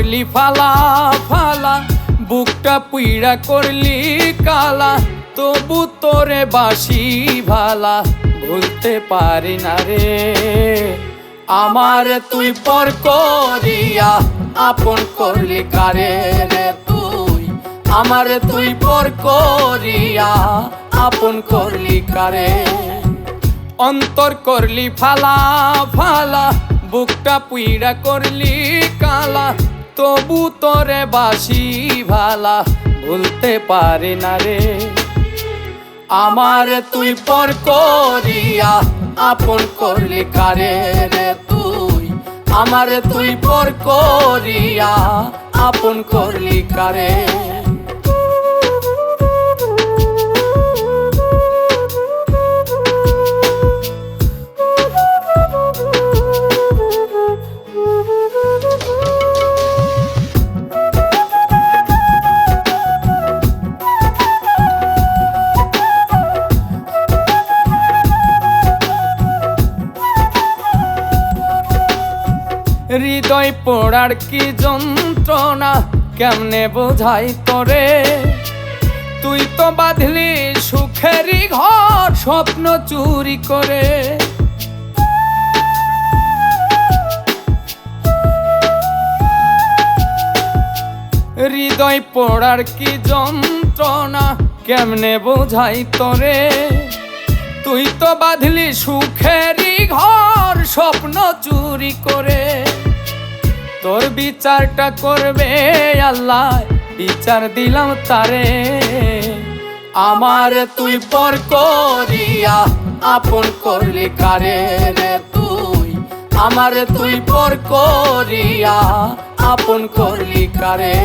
করলি ফালা ফালা, বুকটা পুইড়া করলি কালা, তবু তোরে বাসি ভালা ভুলতে পারি না রে। আমার তুই পর করিয়া আপন করলি কারে রে তুই, আমার তুই পর করিয়া আপন করলি কারে। অন্তর করলি ফালা ফালা, বুকটা পুইড়া করলি কালা, তবু তোরে বাসি ভালা ভুলতে পারি না রে। আমার তুই পর করিয়া আপন করলি কারে রে তুই, আমার তুই পর করিয়া আপন করলি কারে। হৃদয় পোড়ার কি যন্ত্রণা কেমনে বোঝাই তোরে, তুই তো বাঁধলি সুখেরই ঘর স্বপ্ন চুরি করে। হৃদয় পোড়ার কি যন্ত্রণা কেমনে বোঝাই তোরে, তুই তো বাঁধলি সুখেরই ঘর স্বপ্ন চুরি করে। তোর বিচারটা করবে আল্লাহ, বিচার দিলাম তারে। আমার তুই পর করিয়া আপন করলি কারে রে তুই, আমার তুই পর করিয়া আপন করলি কারে।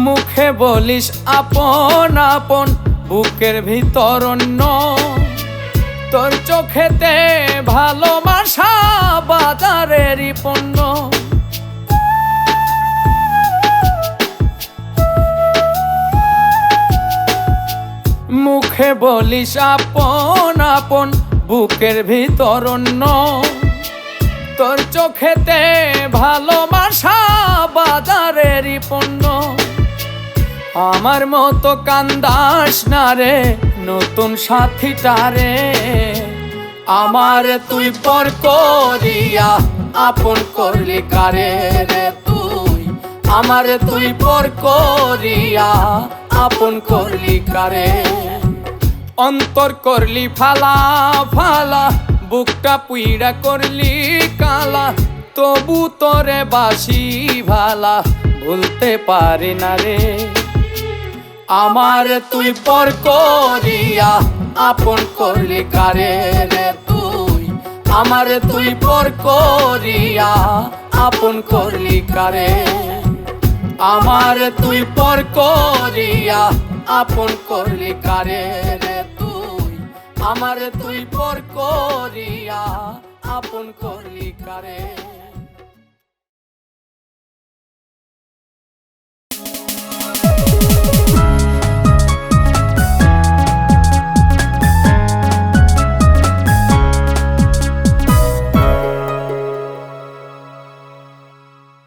মুখে বলিস আপন আপন, বুকের ভিতর অন্য, তোর চোখেতে ভালোবাসা বাজারেরই পণ্য। মুখে বলিস আপন আপন, বুকের ভিতর অন্য, তোর চোখেতে ভালোবাসা বাজারেরই পণ্য। আমার মতো কান্দাস না রে নতুন সাথীটারে, আমার তুই পর করিয়া আপন করলি কারে রে তুই, আমার তুই পর করিয়া আপন করলি কারে। অন্তর করলি ফালা ফালা, বুকটা পুইড়া করলি কালা, তবু তোরে বাসি ভালা ভুলতে পারি না রে। আমার তুই পর করিয়া আপন করলি কারে রে তুই, আমার তুই পর করিয়া আপন করলি কারে। আমার তুই পর করিয়া আপন করলি কারে রে তুই, আমার তুই পর করিয়া আপন করলি কারে।